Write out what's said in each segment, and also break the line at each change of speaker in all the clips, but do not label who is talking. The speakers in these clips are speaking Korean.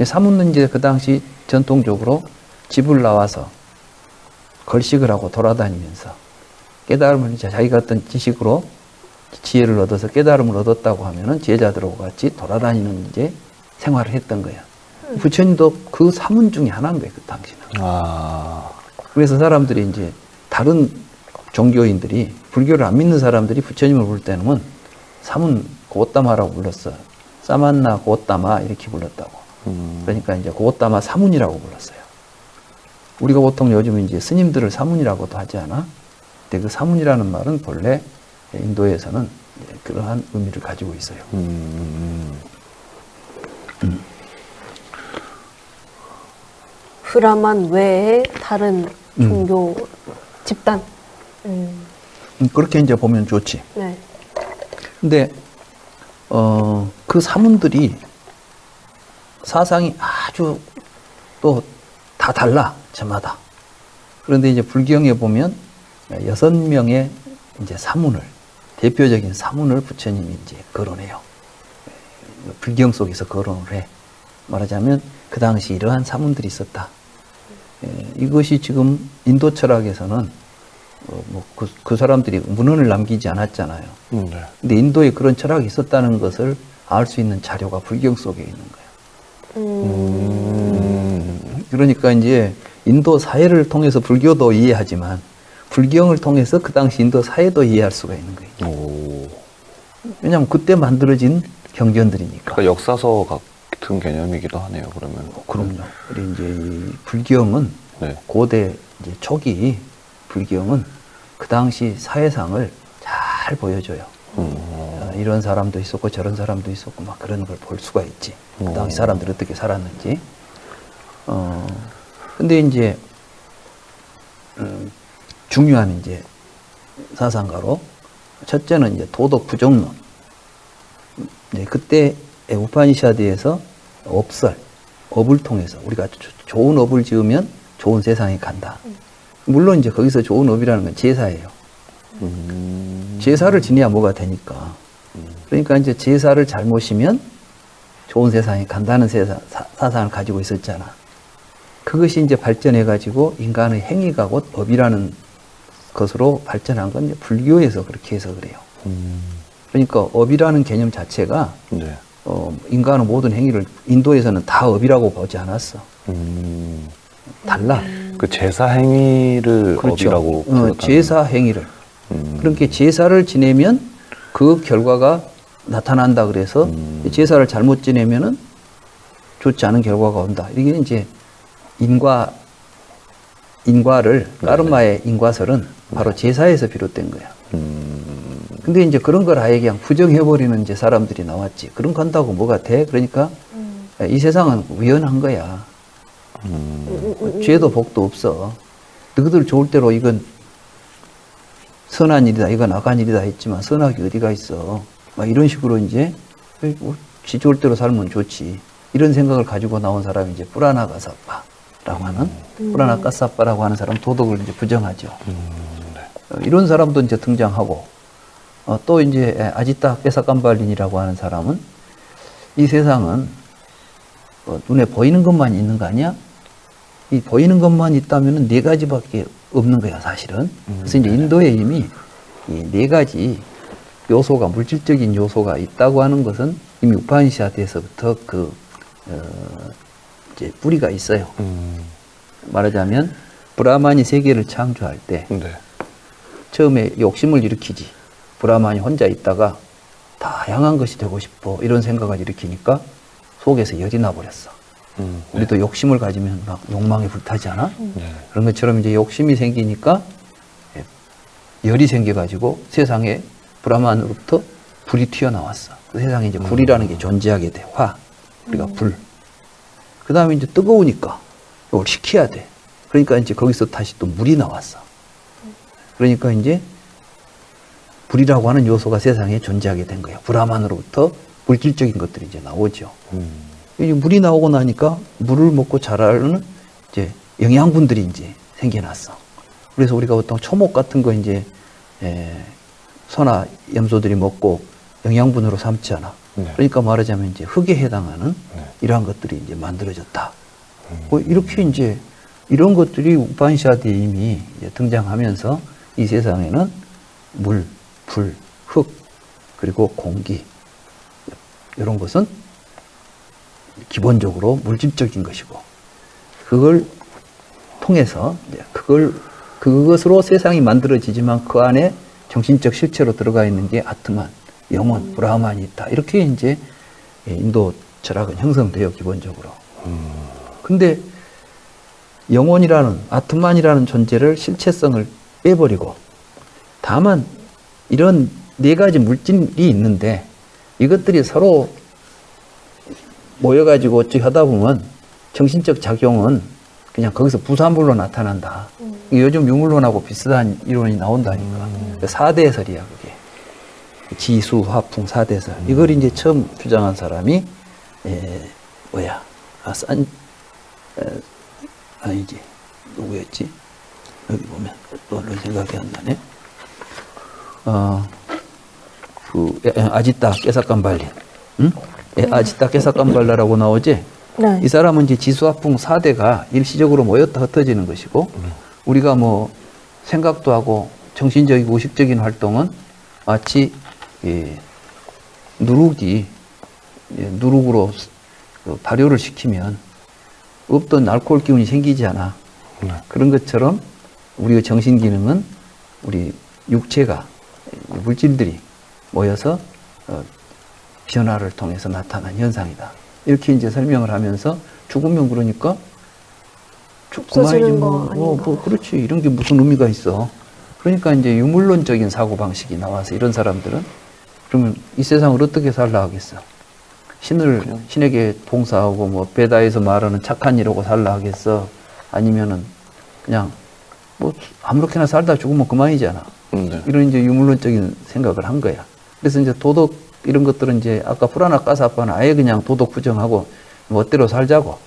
사문은 이제 그 당시 전통적으로 집을 나와서 걸식을 하고 돌아다니면서 깨달음을 이제 자기가 어떤 지식으로 지혜를 얻어서 깨달음을 얻었다고 하면은 제자들하고 같이 돌아다니는 이제 생활을 했던 거야. 부처님도 그 사문 중에 하나인 거예요, 그 당시는. 그래서 사람들이 이제 다른 종교인들이 불교를 안 믿는 사람들이 부처님을 부를 때는 사문 고따마라고 불렀어. 사만나 고따마 이렇게 불렀다고. 그러니까 이제 고따마 사문이라고 불렀어요. 우리가 보통 요즘 이제 스님들을 사문이라고도 하지 않아? 근데 그 사문이라는 말은 본래 인도에서는 그러한 의미를 가지고 있어요.
브라만 외에 다른 종교 집단.
그렇게 이제 보면 좋지.
네.
근데 그 사문들이 사상이 아주 또 다 달라, 저마다. 그런데 이제 불경에 보면 6명의 이제 사문을, 대표적인 사문을 부처님이 이제 거론해요. 불경 속에서 거론을 해. 말하자면 그 당시 이러한 사문들이 있었다. 이것이 지금 인도 철학에서는 그 사람들이 문헌을 남기지 않았잖아요. 근데 인도에 그런 철학이 있었다는 것을 알 수 있는 자료가 불경 속에 있는 거예요. 그러니까 이제 인도 사회를 통해서 불교도 이해하지만 불경을 통해서 그 당시 인도 사회도 이해할 수가 있는 거예요. 왜냐하면 그때 만들어진 경전들이니까.
그러니까 역사서 같은 개념이기도 하네요, 그러면.
그럼요. 그리고 이제 이 불경은 고대 이제 초기 불경은 그 당시 사회상을 잘 보여줘요. 이런 사람도 있었고 저런 사람도 있었고 막 그런 걸 볼 수가 있지. 그 당시 사람들이 어떻게 살았는지. 근데 이제 중요한 이제 사상가로 첫째는 이제 도덕 부정론. 그때 우파니샤드에서 업을 통해서 우리가 좋은 업을 지으면 좋은 세상에 간다. 물론 이제 거기서 좋은 업이라는 건 제사예요. 제사를 지내야 뭐가 되니까. 그러니까 이제 제사를 잘 모시면 좋은 세상에 간다는 사상을 가지고 있었잖아. 그것이 이제 발전해가지고 인간의 행위가 곧 업이라는 것으로 발전한 건 이제 불교에서 그렇게 해서 그래요. 그러니까 업이라는 개념 자체가 인간의 모든 행위를 인도에서는 다 업이라고 보지 않았어. 달라.
그 제사 행위를
그렇죠.
업이라고
제사 행위를. 그렇게 제사를 지내면 그 결과가 나타난다 그래서 제사를 잘못 지내면은 좋지 않은 결과가 온다. 이게 이제 인과를 까르마의 인과설은 바로 제사에서 비롯된 거야. 근데 이제 그런 걸 아예 그냥 부정해버리는 이제 사람들이 나왔지. 그런 거 한다고 뭐가 돼? 그러니까 이 세상은 우연한 거야. 죄도 복도 없어. 너희들 좋을 대로 이건 선한 일이다, 이건 악한 일이다 했지만 선악이 어디가 있어. 막 이런 식으로 이제 지 좋을 대로 살면 좋지. 이런 생각을 가지고 나온 사람이 이제 뿌라나 가사빠라고 하는 뿌라나 까사빠라고 하는 사람 도덕을 이제 부정하죠. 이런 사람도 이제 등장하고 또 이제 아지타 빼사깜발린이라고 하는 사람은 이 세상은 눈에 보이는 것만 있는 거 아니야? 이 보이는 것만 있다면은 4가지밖에 없는 거야, 사실은. 그래서 이제 인도에 이미 이 4가지 요소가, 물질적인 요소가 있다고 하는 것은 이미 우파니샤드에서부터 이제 뿌리가 있어요. 말하자면 브라만이 세계를 창조할 때 처음에 욕심을 일으키지. 브라만이 혼자 있다가 다양한 것이 되고 싶어 이런 생각을 일으키니까 속에서 열이 나버렸어. 우리도 욕심을 가지면 막 욕망에 불타지 않아? 그런 것처럼 이제 욕심이 생기니까 열이 생겨가지고 세상에 브라만으로부터 불이 튀어나왔어. 그 세상에 이제 불이라는 게 존재하게 돼. 화. 우리가 불. 그 다음에 이제 뜨거우니까 이걸 식혀야 돼. 그러니까 이제 거기서 다시 또 물이 나왔어. 그러니까 이제 불이라고 하는 요소가 세상에 존재하게 된 거야. 브라만으로부터 물질적인 것들이 이제 나오죠. 물이 나오고 나니까 물을 먹고 자라는 이제 영양분들이 이제 생겨났어. 그래서 우리가 보통 초목 같은 거 이제 소나 염소들이 먹고 영양분으로 삼지 않아.
네.
그러니까 말하자면 이제 흙에 해당하는
네.
이러한 것들이 이제 만들어졌다. 뭐 이렇게 이제 이런 것들이 우파니샤드에 이미 이제 등장하면서 이 세상에는 물, 불, 흙, 그리고 공기 이런 것은 기본적으로 물질적인 것이고 그걸 통해서 이제 그것으로 세상이 만들어지지만 그 안에 정신적 실체로 들어가 있는 게 아트만, 영혼, 브라만이 있다. 이렇게 이제 인도 철학은 형성돼요, 기본적으로. 근데 영혼이라는, 아트만이라는 존재를 실체성을 빼버리고 다만 이런 네 가지 물질이 있는데 이것들이 서로 모여가지고 어찌 하다 보면 정신적 작용은 그냥 거기서 부산물로 나타난다. 요즘 유물론하고 비슷한 이론이 나온다니까. 4대설이야, 그게. 지수, 화풍, 4대설. 이걸 이제 처음 주장한 사람이, 아니지. 누구였지? 여기 보면, 또 생각이 안 나네. 아지타 깨사깜발린. 응? 아지타 깨사깜발라라고 나오지?
네.
이 사람은 이제 지수화풍 4대가 일시적으로 모였다 흩어지는 것이고, 우리가 뭐 생각도 하고 정신적이고 의식적인 활동은 마치 누룩으로 발효를 시키면 없던 알코올 기운이 생기지 않아. 그런 것처럼 우리의 정신 기능은 우리 육체가 물질들이 모여서 변화를 통해서 나타난 현상이다. 이렇게 이제 설명을 하면서 죽으면 그러니까
없어지는 거 아닌가.
그렇지. 이런 게 무슨 의미가 있어. 그러니까 이제 유물론적인 사고방식이 나와서 이런 사람들은 그러면 이 세상을 어떻게 살라 하겠어. 신에게 봉사하고 뭐 베다에서 말하는 착한 일하고 살라 하겠어. 아니면은 그냥 뭐 아무렇게나 살다 죽으면 그만이잖아.
네.
이런 이제 유물론적인 생각을 한 거야. 그래서 이제 도덕 이런 것들은 이제 아까 프라나 까사파는 아예 그냥 도덕 부정하고 멋대로 살자고.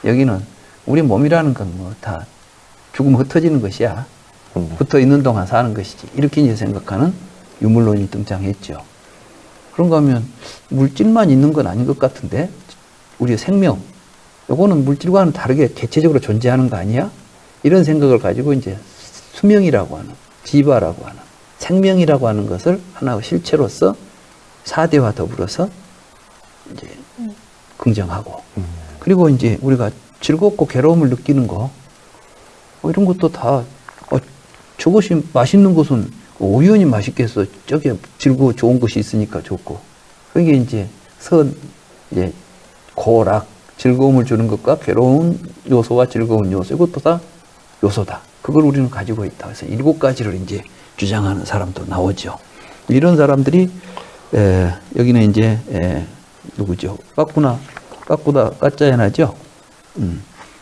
여기는 우리 몸이라는 건 뭐 다 죽으면 흩어지는 것이야. 붙어 있는 동안 사는 것이지. 이렇게 이제 생각하는 유물론이 등장했죠. 그런가 하면 물질만 있는 건 아닌 것 같은데 우리의 생명, 요거는 물질과는 다르게 대체적으로 존재하는 거 아니야? 이런 생각을 가지고 이제 수명이라고 하는, 지바라고 하는, 생명이라고 하는 것을 하나의 실체로서 4대와 더불어서 이제 긍정하고, 그리고 이제 우리가 즐겁고 괴로움을 느끼는 거, 이런 것도 다, 저것이 맛있는 것은 우연히 맛있겠어. 저게 즐거워 좋은 것이 있으니까 좋고. 그게 이제 이제 고락, 즐거움을 주는 것과 괴로운 요소와 즐거운 요소, 이것도 다 요소다. 그걸 우리는 가지고 있다. 그래서 7가지를 이제 주장하는 사람도 나오죠. 이런 사람들이, 여기는 이제, 누구죠? 까짜야나죠?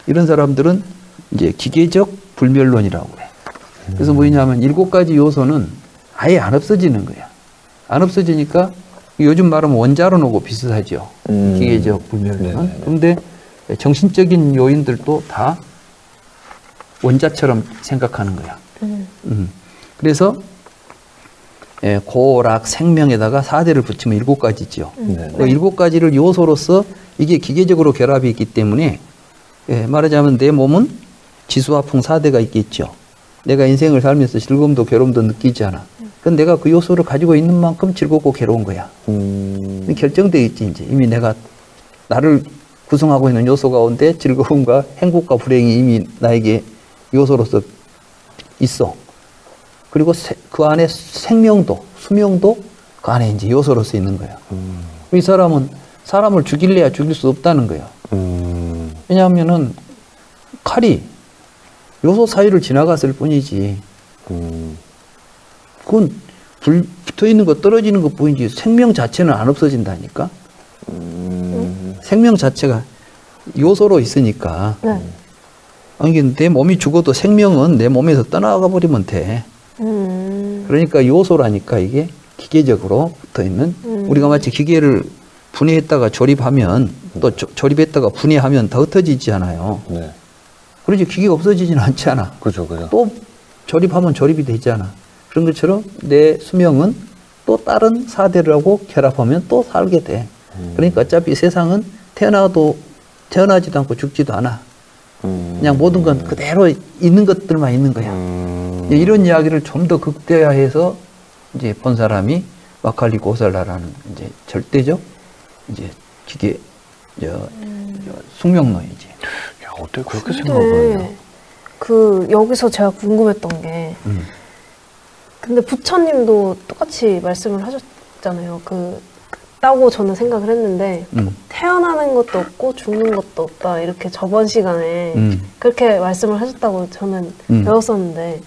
이런 사람들은 이제 기계적 불멸론이라고 그래. 그래서 뭐냐면 7가지 요소는 아예 안 없어지는 거야. 안 없어지니까 요즘 말하면 원자론하고 비슷하죠. 기계적 불멸론은. 그런데 정신적인 요인들도 다 원자처럼 생각하는 거야. 그래서 고락, 생명에다가 4대를 붙이면 7가지죠. 그 7가지를 요소로서 이게 기계적으로 결합이 있기 때문에 말하자면 내 몸은 지수화풍 4대가 있겠죠. 내가 인생을 살면서 즐거움도 괴로움도 느끼지 않아. 그건 내가 그 요소를 가지고 있는 만큼 즐겁고 괴로운 거야. 결정되어 있지, 이제. 이미 내가 나를 구성하고 있는 요소 가운데 즐거움과 행복과 불행이 이미 나에게 요소로서 있어. 그리고 그 안에 생명도, 수명도 그 안에 이제 요소로서 있는 거야. 이 사람은 사람을 죽일래야 죽일 수 없다는 거야. 왜냐하면은 칼이 요소 사이를 지나갔을 뿐이지. 그건 붙어 있는 거 떨어지는 것 뿐이지 생명 자체는 안 없어진다니까. 생명 자체가 요소로 있으니까.
네.
아니, 내 몸이 죽어도 생명은 내 몸에서 떠나가 버리면 돼. 그러니까 요소라니까 이게 기계적으로 붙어 있는. 우리가 마치 기계를 분해했다가 조립하면 또 조립했다가 분해하면 다 흩어지지 않아요.
네.
그러지 기계가 없어지지는 않잖아.
그죠.
또 조립하면 조립이 되잖아. 그런 것처럼 내 수명은 또 다른 사대라고 결합하면 또 살게 돼. 그러니까 어차피 세상은 태어나지도 않고 죽지도 않아. 그냥 모든 건 그대로 있는 것들만 있는 거야. 이런 이야기를 좀 더 극대화해서 이제 본 사람이 마칼리 고살라라는 이제 절대적 이제 기계 숙명론이지.
야, 어떻게 그렇게 생각을 하냐?
여기서 제가 궁금했던 게 근데 부처님도 똑같이 말씀을 하셨잖아요. 다고 저는 생각을 했는데 태어나는 것도 없고 죽는 것도 없다 이렇게 저번 시간에 그렇게 말씀을 하셨다고 저는 배웠었는데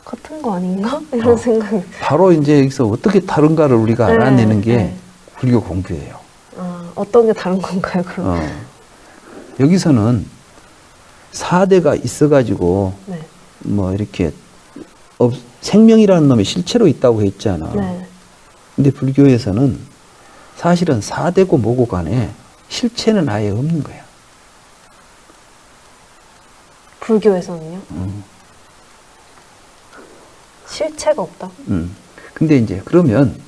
같은 거 아닌가? 이런 생각이
바로 이제 여기서 어떻게 다른가를 우리가 알아내는 게 불교 공부예요.
어떤 게 다른 건가요, 그럼?
여기서는 사대가 있어가지고 뭐 이렇게 생명이라는 놈이 실체로 있다고 했잖아. 근데 불교에서는 사실은 사대고 뭐고 간에 실체는 아예 없는 거야.
불교에서는요? 실체가 없다?
근데 이제 그러면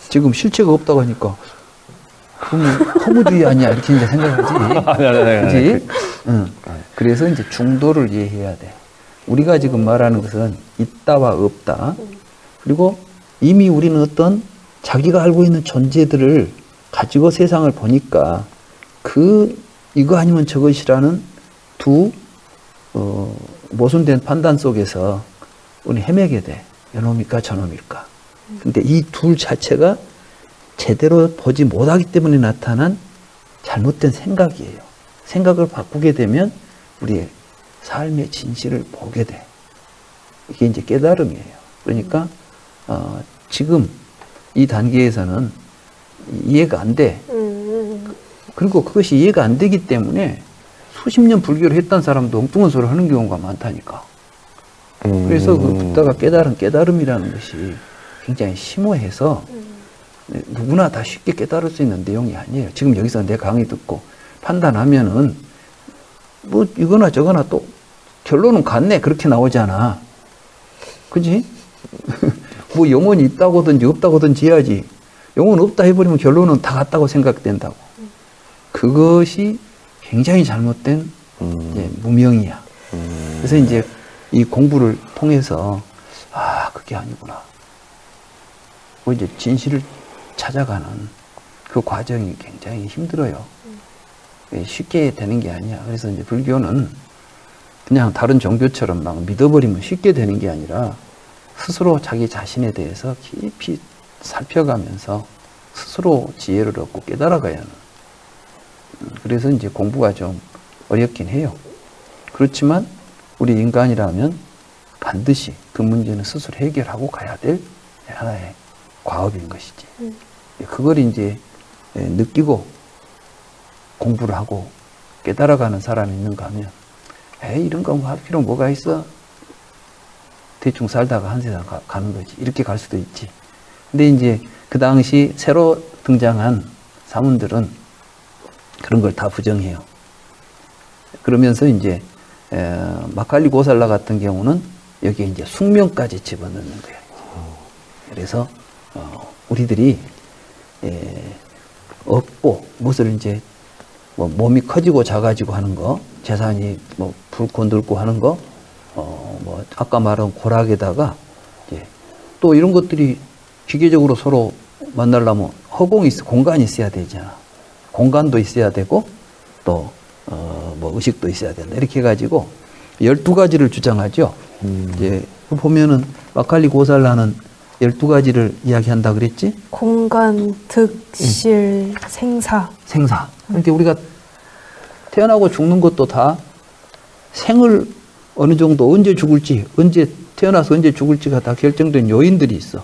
지금 실체가 없다고 하니까 그럼 허무주의 아니야 이렇게 이제 생각하지. 그지? 그래서 이제 중도를 이해해야 돼. 우리가 지금 말하는 것은 있다와 없다. 그리고 이미 우리는 어떤 자기가 알고 있는 존재들을 가지고 세상을 보니까 이거 아니면 저것이라는 두 모순된 판단 속에서 우리 헤매게 돼. 이놈일까 저놈일까. 근데 이 둘 자체가 제대로 보지 못하기 때문에 나타난 잘못된 생각이에요. 생각을 바꾸게 되면 우리의 삶의 진실을 보게 돼. 이게 이제 깨달음이에요. 그러니까 지금 이 단계에서는 이해가 안 돼. 그리고 그것이 이해가 안 되기 때문에 수십 년 불교를 했던 사람도 엉뚱한 소리를 하는 경우가 많다니까. 그래서 그 붓다가 깨달음이라는 것이 굉장히 심오해서 누구나 다 쉽게 깨달을 수 있는 내용이 아니에요. 지금 여기서 내 강의 듣고 판단하면은 뭐 이거나 저거나 또 결론은 같네 그렇게 나오잖아. 그지? 뭐 영혼이 있다고든지 없다고든지 해야지. 영혼 없다 해버리면 결론은 다 같다고 생각된다고. 그것이 굉장히 잘못된 이제 무명이야. 그래서 이제 이 공부를 통해서 그게 아니구나. 그 이제 진실을 찾아가는 그 과정이 굉장히 힘들어요. 쉽게 되는 게 아니야. 그래서 이제 불교는 그냥 다른 종교처럼 막 믿어버리면 쉽게 되는 게 아니라 스스로 자기 자신에 대해서 깊이 살펴가면서 스스로 지혜를 얻고 깨달아가야 하는. 그래서 이제 공부가 좀 어렵긴 해요. 그렇지만 우리 인간이라면 반드시 그 문제는 스스로 해결하고 가야 될 하나의 과업인 것이지. 그걸 이제 느끼고 공부를 하고 깨달아가는 사람이 있는가 하면 이런 거 할 필요 뭐가 있어? 대충 살다가 한 세상 가는 거지. 이렇게 갈 수도 있지. 근데 이제 그 당시 새로 등장한 사문들은 그런 걸 다 부정해요. 그러면서 이제 마칼리 고살라 같은 경우는 여기에 이제 숙명까지 집어넣는 거야. 그래서 우리들이 없고 무엇을 이제 뭐 몸이 커지고 작아지고 하는 거, 재산이 뭐 붉고 늙고 하는 거, 뭐 아까 말한 고락에다가 이제 또 이런 것들이 기계적으로 서로 만나려면 허공이 공간이 있어야 되잖아. 공간도 있어야 되고 또 뭐 의식도 있어야 된다. 이렇게 해가지고 12가지를 주장하죠. 이제 보면은 마칼리 고살라는 12가지를 이야기한다 그랬지?
공간, 득실, 생사.
그러니까 우리가 태어나고 죽는 것도 다 생을 어느 정도 언제 죽을지, 언제 태어나서 언제 죽을지가 다 결정된 요인들이 있어.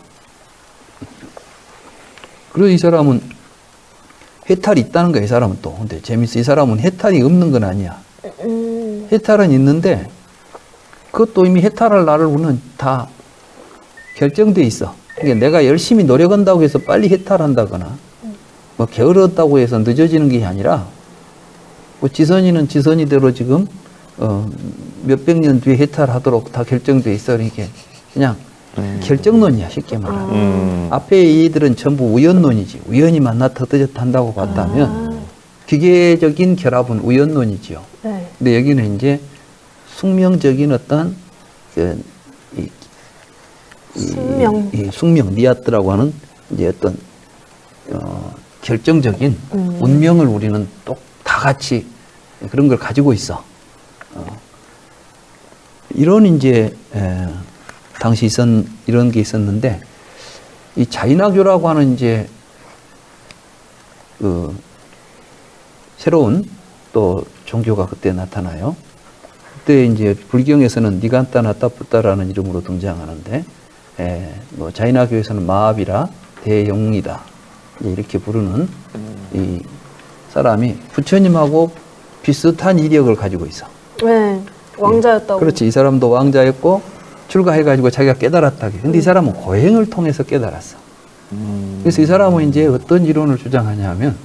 그리고 이 사람은 해탈이 있다는 거야, 이 사람은 또. 근데 재밌어. 이 사람은 해탈이 없는 건 아니야. 해탈은 있는데 그것도 이미 해탈할 날을 우리는 다 결정돼 있어. 그러니까 내가 열심히 노력한다고 해서 빨리 해탈한다거나 뭐 게으르다고 해서 늦어지는 게 아니라 뭐 지선이는 지선이대로 지금 몇백 년 뒤에 해탈하도록 다 결정돼 있어. 그러니까 그냥 결정론이야, 쉽게 말하면. 앞에 이들은 전부 우연론이지. 우연히 만나 터득한다고 봤다면 기계적인 결합은 우연론이지요.
네.
근데 여기는 이제 숙명적인 어떤 숙명 니아트라고 하는 이제 어떤 결정적인 운명을 우리는 또 다 같이 그런 걸 가지고 있어. 이런 이제 당시 이런 게 있었는데 이 자인화교라고 하는 이제 그 새로운 또 종교가 그때 나타나요. 그때 이제 불경에서는 니간타나타 붓다라는 이름으로 등장하는데 뭐 자인화교에서는 마합이라 대영웅이다 이렇게 부르는 이 사람이 부처님하고 비슷한 이력을 가지고 있어.
네, 왕자였다고.
그렇지. 이 사람도 왕자였고 출가해가지고 자기가 깨달았다. 근데 이 사람은 고행을 통해서 깨달았어. 그래서 이 사람은 이제 어떤 이론을 주장하냐면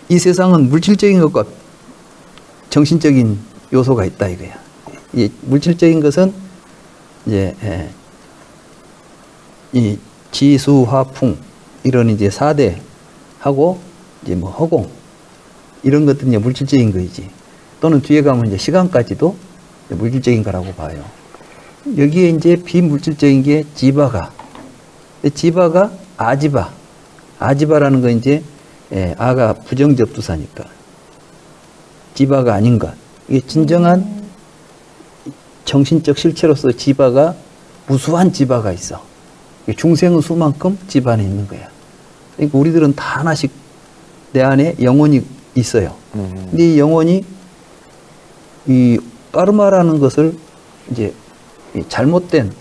이 세상은 물질적인 것과 정신적인 요소가 있다 이거야. 이 물질적인 것은 이제 이 지수화풍 이런 이제 4대 하고 이제 뭐 허공 이런 것들은 이제 물질적인 거이지. 또는 뒤에 가면 이제 시간까지도 물질적인 거라고 봐요. 여기에 이제 비물질적인 게 지바가. 지바가 아지바. 아지바라는 건 이제 아가 부정접두사니까. 지바가 아닌 것. 이게 진정한 정신적 실체로서 지바가 무수한 지바가 있어. 중생의 수만큼 지바 안에 있는 거야. 그러니까 우리들은 다 하나씩 내 안에 영혼이 있어요. 근데 이 영혼이 이 까르마라는 것을 이제 잘못된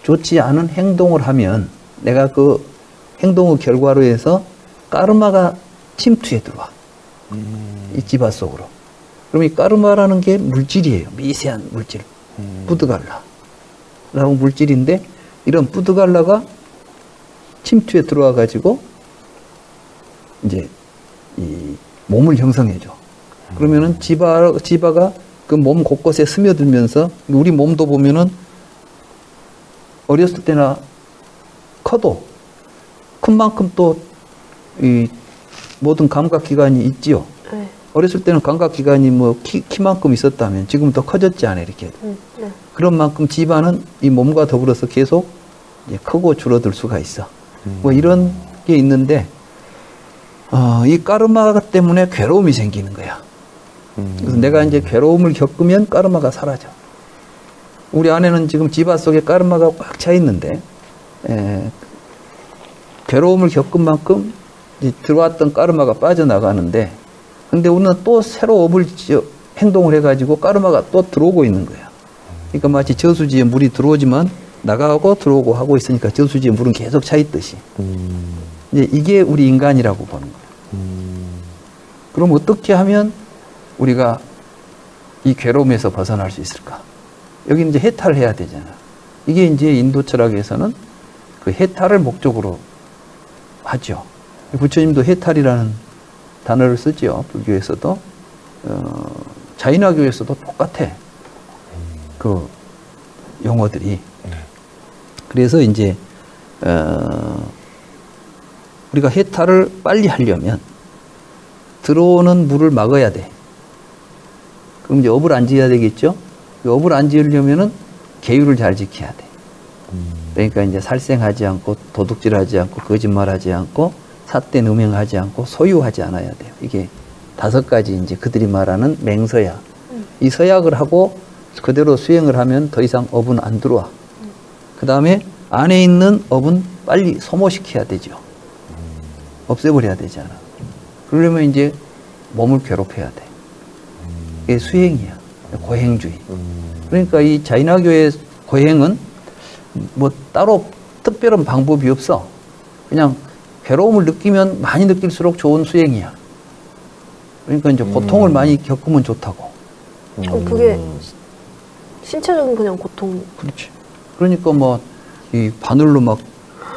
좋지 않은 행동을 하면 내가 그 행동의 결과로 해서 까르마가 침투해 들어와. 이 지바 속으로. 그럼 이 까르마라는 게 물질이에요. 미세한 물질. 부드갈라라고 물질인데 이런 부드갈라가 침투에 들어와 가지고 이제 이 몸을 형성해줘. 그러면은 지바가 그 몸 곳곳에 스며들면서 우리 몸도 보면은 어렸을 때나 커도 큰 만큼 또 이 모든 감각기관이 있지요.
네.
어렸을 때는 감각기관이 뭐 키만큼 있었다면 지금 더 커졌지 않아요, 이렇게.
네.
그런 만큼 지바는 이 몸과 더불어서 계속 이제 크고 줄어들 수가 있어. 뭐 이런 게 있는데 이 까르마 때문에 괴로움이 생기는 거야. 그래서 내가 이제 괴로움을 겪으면 까르마가 사라져. 우리 안에는 지금 지바 속에 까르마가 꽉 차 있는데 괴로움을 겪은 만큼 이제 들어왔던 까르마가 빠져나가는데 근데 우리는 또 새로 업을 행동을 해가지고 까르마가 또 들어오고 있는 거야. 그러니까 마치 저수지에 물이 들어오지만 나가고 들어오고 하고 있으니까 저수지에 물은 계속 차 있듯이 이제 이게 우리 인간이라고 보는 거야. 그럼 어떻게 하면 우리가 이 괴로움에서 벗어날 수 있을까? 여기 이제 해탈을 해야 되잖아. 이게 이제 인도 철학에서는 그 해탈을 목적으로 하죠. 부처님도 해탈이라는 단어를 쓰죠. 불교에서도 자인화교에서도 똑같아. 그 용어들이. 그래서 이제 우리가 해탈을 빨리 하려면 들어오는 물을 막아야 돼. 그럼 이제 업을 안 지어야 되겠죠? 업을 안 지으려면은 계율을 잘 지켜야 돼. 그러니까 이제 살생하지 않고 도둑질하지 않고 거짓말하지 않고 삿된 음행하지 않고 소유하지 않아야 돼요. 이게 5가지 이제 그들이 말하는 맹서약. 이 서약을 하고 그대로 수행을 하면 더 이상 업은 안 들어와. 그 다음에 안에 있는 업은 빨리 소모시켜야 되죠. 없애버려야 되잖아. 그러려면 이제 몸을 괴롭혀야 돼. 이게 수행이야. 고행주의. 그러니까 이 자인화교의 고행은 뭐 따로 특별한 방법이 없어. 그냥 괴로움을 느끼면 많이 느낄수록 좋은 수행이야. 그러니까 이제 고통을 많이 겪으면 좋다고.
그게 신체적인 그냥 고통.
그렇지. 그러니까 뭐 이 바늘로 막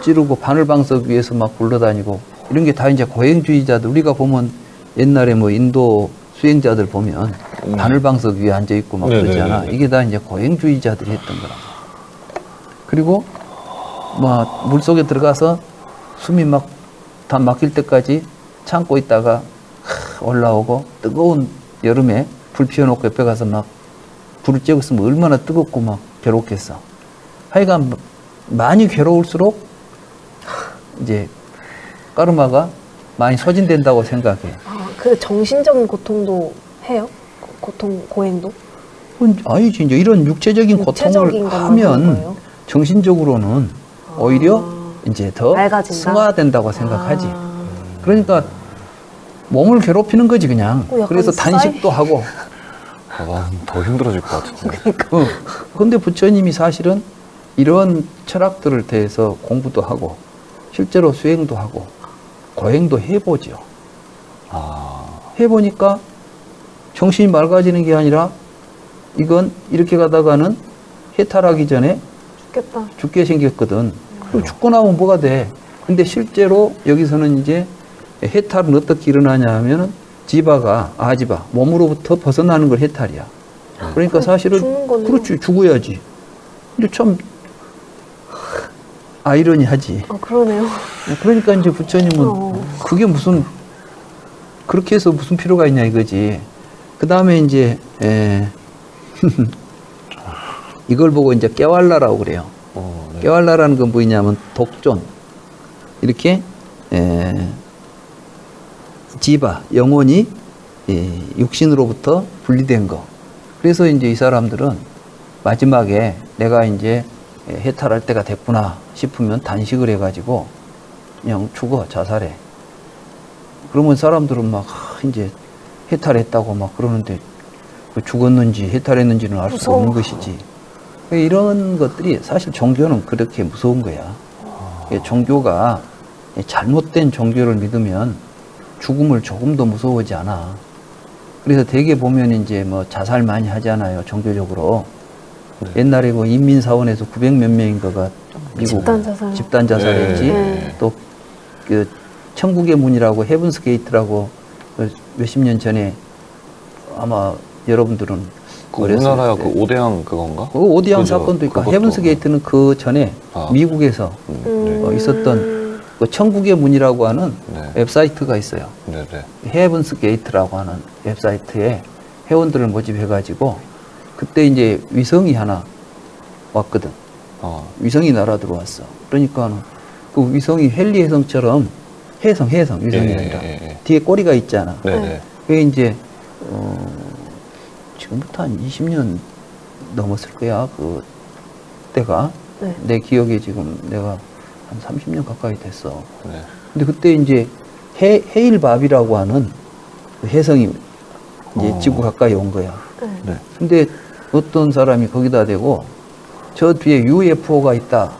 찌르고 바늘방석 위에서 막 굴러다니고 이런 게 다 이제 고행주의자들. 우리가 보면 옛날에 뭐 인도 수행자들 보면 바늘방석 위에 앉아 있고 막 그러잖아. 이게 다 이제 고행주의자들이 했던 거라. 그리고 막 물속에 들어가서 숨이 막 다 막힐 때까지 참고 있다가 올라오고, 뜨거운 여름에 불 피워놓고 옆에 가서 막 불을 쬐고 있으면 얼마나 뜨겁고 막 괴롭겠어. 하여간 많이 괴로울수록 이제 까르마가 많이 소진된다고 생각해.
아, 그 정신적인 고통도 해요? 고통, 고행도?
아니지, 이제 이런 육체적인 고통을 하면 정신적으로는 오히려 이제 더
맑아진다?
승화된다고 생각하지. 그러니까 몸을 괴롭히는 거지, 그냥. 그래서 단식도 하고.
더 힘들어질 것 같은데.
근데 부처님이 사실은 이런 철학들을 대해서 공부도 하고, 실제로 수행도 하고, 고행도 해보죠. 해보니까 정신이 맑아지는 게 아니라, 이건 이렇게 가다가는 해탈하기 전에 죽게 생겼거든. 그리고 죽고 나면 뭐가 돼? 근데 실제로 여기서는 이제 해탈은 어떻게 일어나냐 하면은 아지바, 몸으로부터 벗어나는 걸 해탈이야. 그러니까 사실은, 그렇지, 죽어야지. 근데 참, 아이러니하지.
그러네요.
그러니까 이제 부처님은 그게 무슨, 그렇게 해서 무슨 필요가 있냐 이거지. 그 다음에 이제, 이걸 보고 이제 깨왈라라고 그래요. 네. 깨왈라라는 건 뭐냐면 독존. 이렇게, 지바, 영혼이 육신으로부터 분리된 거. 그래서 이제 이 사람들은 마지막에 내가 이제 해탈할 때가 됐구나 싶으면 단식을 해가지고 그냥 죽어, 자살해. 그러면 사람들은 막 이제 해탈했다고 막 그러는데 죽었는지 해탈했는지는 알 수 없는 것이지. 이런 것들이 사실 종교는 그렇게 무서운 거야. 종교가 잘못된 종교를 믿으면 죽음을 조금도 무서워하지 않아. 그래서 대개 보면 이제 뭐 자살 많이 하잖아요, 종교적으로. 네. 옛날에 그 인민사원에서 900몇 명인가가 미국 집단 자살했지. 네. 또 그 천국의 문이라고 헤븐스 게이트라고 몇십 년 전에 아마 여러분들은
그 우리나라 그 오대양 그건가?
그 오대양 사건도 있고 헤븐스 게이트는 그 전에 미국에서 있었던 그 천국의 문이라고 하는 웹사이트가 있어요. 헤븐스 게이트라고 하는 웹사이트에 회원들을 모집해가지고 그때 이제 위성이 하나 왔거든. 위성이 날아 들어왔어. 그러니까 그 위성이 헨리 혜성처럼 위성이 아니라 뒤에 꼬리가 있잖아. 그게 이제 지금부터 한 20년 넘었을 거야. 그 때가 내 기억에 지금 내가 한 30년 가까이 됐어. 근데 그때 이제 헤일밥이라고 하는 그 혜성이 이제 지구 가까이 온 거야. 근데 어떤 사람이 거기다 대고 저 뒤에 UFO가 있다.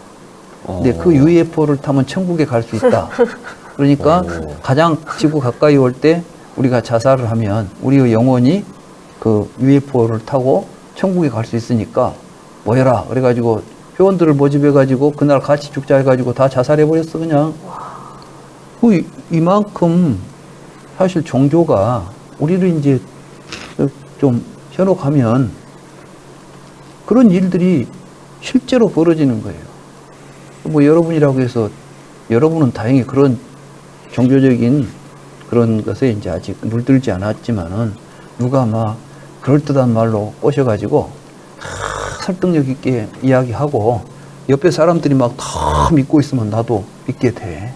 근데 그 UFO를 타면 천국에 갈 수 있다. 그러니까 가장 지구 가까이 올 때 우리가 자살을 하면 우리의 영혼이 그 UFO를 타고 천국에 갈 수 있으니까 모여라. 그래가지고 회원들을 모집해가지고 그날 같이 죽자 해가지고 다 자살해버렸어, 그냥. 이만큼 사실 종교가 우리를 이제 좀 현혹하면 그런 일들이 실제로 벌어지는 거예요. 뭐 여러분이라고 해서 여러분은 다행히 그런 종교적인 그런 것에 이제 아직 물들지 않았지만은 누가 막 그럴듯한 말로 꼬셔가지고 설득력 있게 이야기하고 옆에 사람들이 막 다 믿고 있으면 나도 믿게 돼.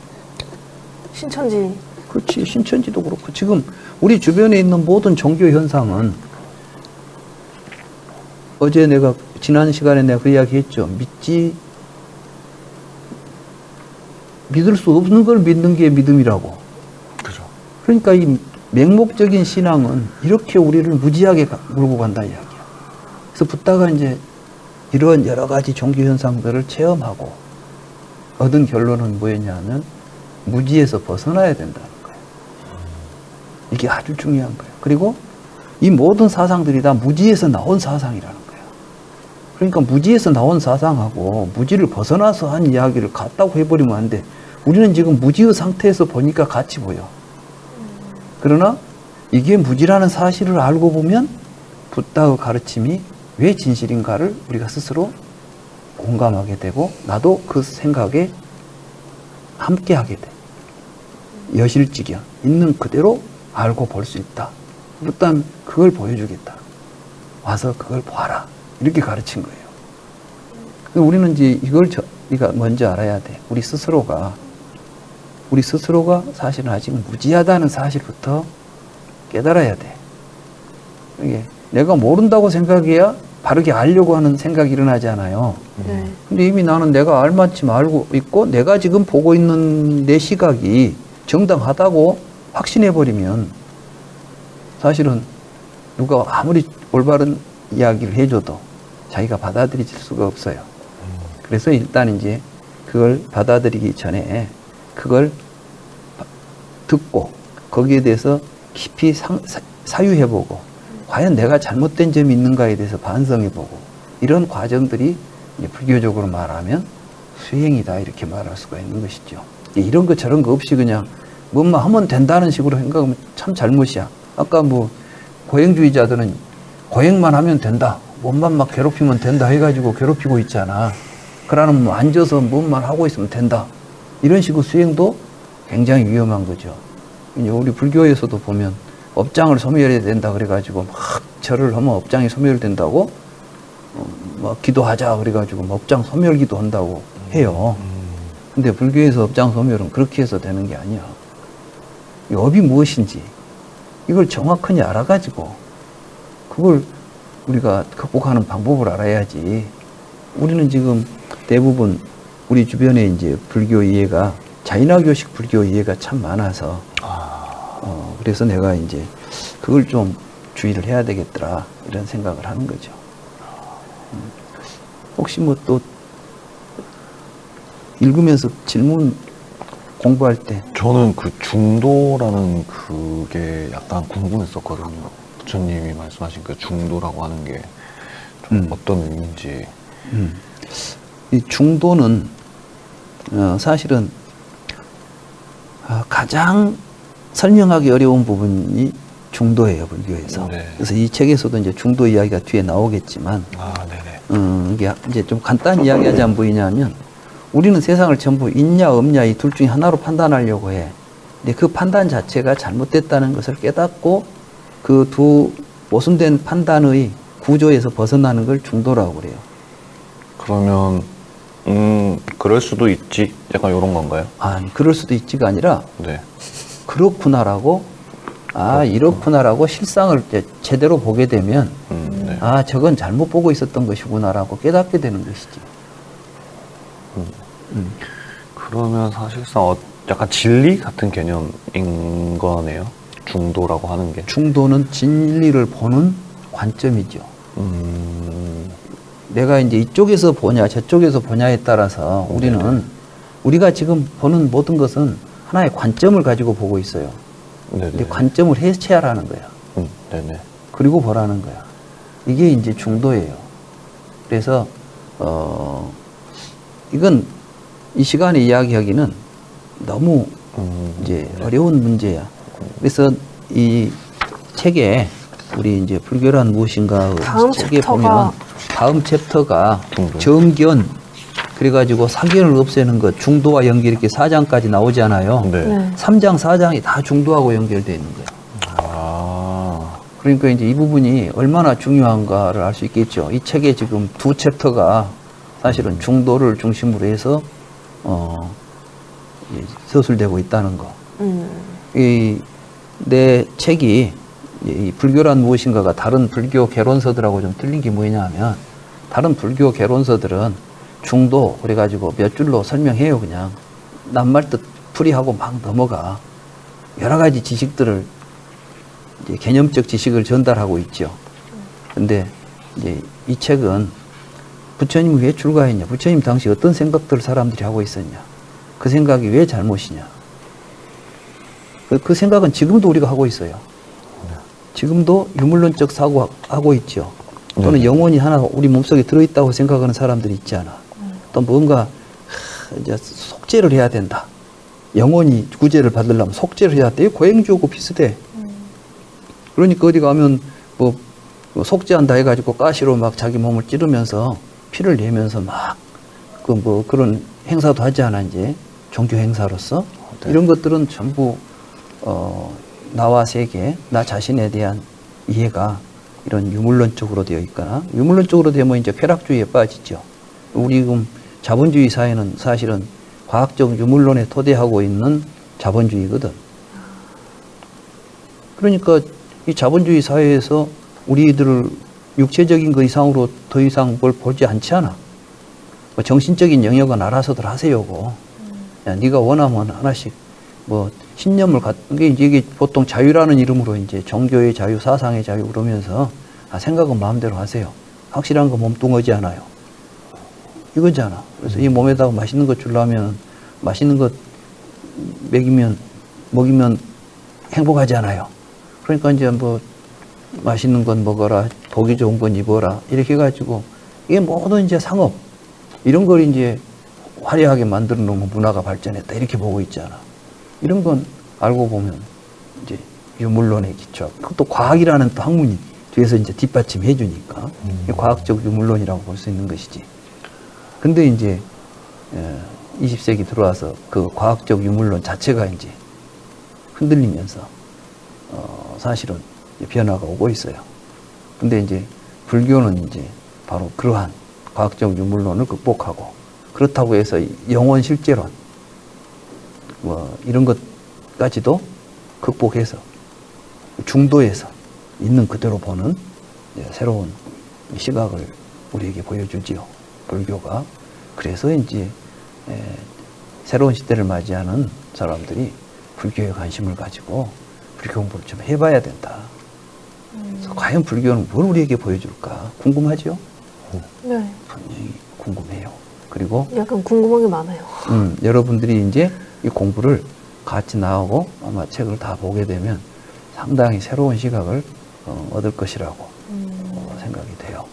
신천지.
그렇지. 신천지도 그렇고 지금 우리 주변에 있는 모든 종교 현상은 어제 내가 지난 시간에 내가 그 이야기 했죠. 믿을 수 없는 걸 믿는 게 믿음이라고.
그죠.
그러니까 이 맹목적인 신앙은 이렇게 우리를 무지하게 몰고 간다 이야기야. 그래서 붓다가 이제 이런 여러 가지 종교 현상들을 체험하고 얻은 결론은 뭐였냐면 무지에서 벗어나야 된다는 거예요. 이게 아주 중요한 거예요. 그리고 이 모든 사상들이 다 무지에서 나온 사상이라는 거예요. 그러니까 무지에서 나온 사상하고 무지를 벗어나서 한 이야기를 같다고 해버리면 안 돼. 우리는 지금 무지의 상태에서 보니까 같이 보여. 그러나 이게 무지라는 사실을 알고 보면 붓다의 가르침이 왜 진실인가를 우리가 스스로 공감하게 되고 나도 그 생각에 함께하게 돼. 여실직이야. 있는 그대로 알고 볼 수 있다. 일단 그걸 보여주겠다. 와서 그걸 봐라. 이렇게 가르친 거예요. 우리는 이제 이걸 우리가 먼저 알아야 돼. 우리 스스로가 사실은 아직 무지하다는 사실부터 깨달아야 돼. 이게 내가 모른다고 생각해야 바르게 알려고 하는 생각이 일어나지 않아요.
네.
근데 이미 나는 내가 알만큼 알고 있고 내가 지금 보고 있는 내 시각이 정당하다고 확신해버리면 사실은 누가 아무리 올바른 이야기를 해줘도 자기가 받아들일 수가 없어요. 그래서 일단 이제 그걸 받아들이기 전에 그걸 듣고 거기에 대해서 깊이 사유해보고 과연 내가 잘못된 점이 있는가에 대해서 반성해보고 이런 과정들이 이제 불교적으로 말하면 수행이다 이렇게 말할 수가 있는 것이죠. 이런 거 저런 거 없이 그냥 뭐만 하면 된다는 식으로 생각하면 참 잘못이야. 아까 뭐 고행주의자들은 고행만 하면 된다. 몸만 막 괴롭히면 된다 해가지고 괴롭히고 있잖아. 그러면 뭐 앉아서 몸만 하고 있으면 된다. 이런 식으로 수행도 굉장히 위험한 거죠. 우리 불교에서도 보면 업장을 소멸해야 된다 그래가지고 막 절을 하면 업장이 소멸된다고 막 기도하자 그래가지고 업장 소멸 기도한다고 해요. 근데 불교에서 업장 소멸은 그렇게 해서 되는 게 아니야. 이 업이 무엇인지 이걸 정확하게 알아가지고 그걸 우리가 극복하는 방법을 알아야지. 우리는 지금 대부분 우리 주변에 이제 불교 이해가 자인화교식 불교 이해가 참 많아서 그래서 내가 이제 그걸 좀 주의를 해야 되겠더라 이런 생각을 하는 거죠. 혹시 뭐 또 읽으면서 질문 공부할 때
저는 그 중도라는 그게 약간 궁금했었거든요. 부처님이 말씀하신 그 중도라고 하는 게 좀 어떤 의미인지.
이 중도는 사실은 가장 설명하기 어려운 부분이 중도예요, 불교에서.
네.
그래서 이 책에서도 이제 중도 이야기가 뒤에 나오겠지만,
네네.
이게 이제 좀 간단히 이야기하자면 뭐냐면, 우리는 세상을 전부 있냐 없냐 이 둘 중에 하나로 판단하려고 해. 근데 그 판단 자체가 잘못됐다는 것을 깨닫고 그 두 모순된 판단의 구조에서 벗어나는 걸 중도라고 그래요.
그러면 그럴 수도 있지 약간 이런 건가요?
아니 그럴 수도 있지가 아니라
네.
그렇구나라고 이렇구나라고 실상을 이제 제대로 보게 되면
네.
저건 잘못 보고 있었던 것이구나라고 깨닫게 되는 것이지.
그러면 사실상 약간 진리 같은 개념인 거네요. 중도라고 하는 게.
중도는 진리를 보는 관점이죠. 내가 이제 이쪽에서 보냐 저쪽에서 보냐에 따라서 우리는 우리가 지금 보는 모든 것은 하나의 관점을 가지고 보고 있어요. 근데 관점을 해체하라는 거야.
네네.
그리고 보라는 거야. 이게 이제 중도예요. 그래서 이건 이 시간에 이야기하기는 너무 이제 어려운 문제야. 그래서 이 책에 우리 이제 불교란 무엇인가 책에 보면 다음 챕터가 정견 그래가지고 사견을 없애는 것 중도와 연결 이렇게 4장까지 나오잖아요.
네.
3장 4장이 다 중도하고 연결되어 있는 거예요. 그러니까 이제 이 부분이 얼마나 중요한가를 알 수 있겠죠. 이 책에 지금 두 챕터가 사실은 중도를 중심으로 해서 서술되고 있다는 거. 내 책이 이 불교란 무엇인가가 다른 불교 개론서들하고 좀 틀린 게 뭐냐 하면 다른 불교 개론서들은 중도 그래가지고 몇 줄로 설명해요. 그냥 낱말 뜻 풀이하고 막 넘어가. 여러 가지 지식들을 이제 개념적 지식을 전달하고 있죠. 근데 이제 이 책은 부처님이 왜 출가했냐, 부처님 당시 어떤 생각들을 사람들이 하고 있었냐, 그 생각이 왜 잘못이냐, 그 생각은 지금도 우리가 하고 있어요. 지금도 유물론적 사고하고 있죠. 또는 영혼이 하나 우리 몸속에 들어있다고 생각하는 사람들이 있지 않아. 또 뭔가 이제 속죄를 해야 된다. 영혼이 구제를 받으려면 속죄를 해야 돼. 고행주하고 비슷해. 그러니까 어디 가면 뭐 속죄한다 해가지고 가시로 막 자기 몸을 찌르면서 피를 내면서 막 그 뭐 그런 행사도 하지 않아 이제 종교 행사로서
네.
이런 것들은 전부 나와 세계, 나 자신에 대한 이해가 이런 유물론적으로 되어 있거나 유물론적으로 되면 이제 쾌락주의에 빠지죠. 우리 지금 자본주의 사회는 사실은 과학적 유물론에 토대하고 있는 자본주의거든. 그러니까 이 자본주의 사회에서 우리들을 육체적인 것 이상으로 더 이상 뭘 보지 않지 않아. 뭐 정신적인 영역은 알아서들 하세요고. 야, 네가 원하면 하나씩 뭐 신념을 갖는 게 이게 보통 자유라는 이름으로 이제 종교의 자유, 사상의 자유 그러면서 생각은 마음대로 하세요. 확실한 거 몸뚱어지 않아요. 이거잖아. 그래서 이 몸에다가 맛있는 것 주려면 맛있는 것 먹이면 행복하지 않아요. 그러니까 이제 뭐 맛있는 건 먹어라, 보기 좋은 건 입어라 이렇게 해가지고 이게 모든 이제 상업 이런 걸 이제 화려하게 만들어 놓으면 문화가 발전했다 이렇게 보고 있잖아. 이런 건 알고 보면 이제 유물론에 기초. 그것도 과학이라는 또 학문이 뒤에서 이제 뒷받침해 주니까 과학적 유물론이라고 볼 수 있는 것이지. 근데 이제 20세기 들어와서 그 과학적 유물론 자체가 이제 흔들리면서 사실은 변화가 오고 있어요. 근데 이제 불교는 이제 바로 그러한 과학적 유물론을 극복하고 그렇다고 해서 영원 실제론 뭐 이런 것까지도 극복해서 중도에서 있는 그대로 보는 새로운 시각을 우리에게 보여주지요. 불교가. 그래서 이제 새로운 시대를 맞이하는 사람들이 불교에 관심을 가지고 불교 공부를 좀 해봐야 된다. 그래서 과연 불교는 뭘 우리에게 보여줄까 궁금하죠?
네.
분명히 궁금해요. 그리고
약간 궁금한 게 많아요.
여러분들이 이제 이 공부를 같이 나오고 아마 책을 다 보게 되면 상당히 새로운 시각을 얻을 것이라고 생각이 돼요.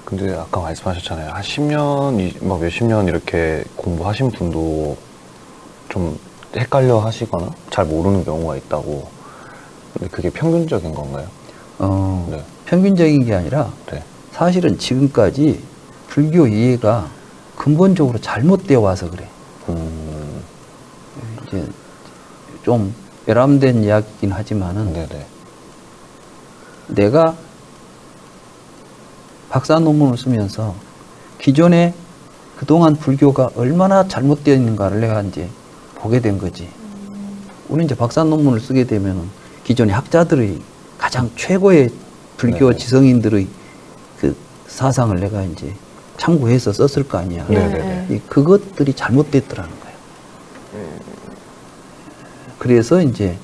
근데 아까 말씀하셨잖아요. 한 10년, 막 몇십 년 이렇게 공부하신 분도 좀 헷갈려 하시거나 잘 모르는 경우가 있다고. 근데 그게 평균적인 건가요?
네. 평균적인 게 아니라
네.
사실은 지금까지 불교 이해가 근본적으로 잘못되어 와서 그래. 이제 좀 외람된 이야기긴 하지만은
네네.
내가 박사 논문을 쓰면서 기존에 그동안 불교가 얼마나 잘못되어 있는가를 내가 이제 보게 된 거지. 우리 이제 박사 논문을 쓰게 되면은 기존의 학자들의 가장 최고의 불교
네네.
지성인들의 그 사상을 내가 이제 참고해서 썼을 거 아니야.
네네네.
그것들이 잘못됐더라는 거예요. 그래서 이제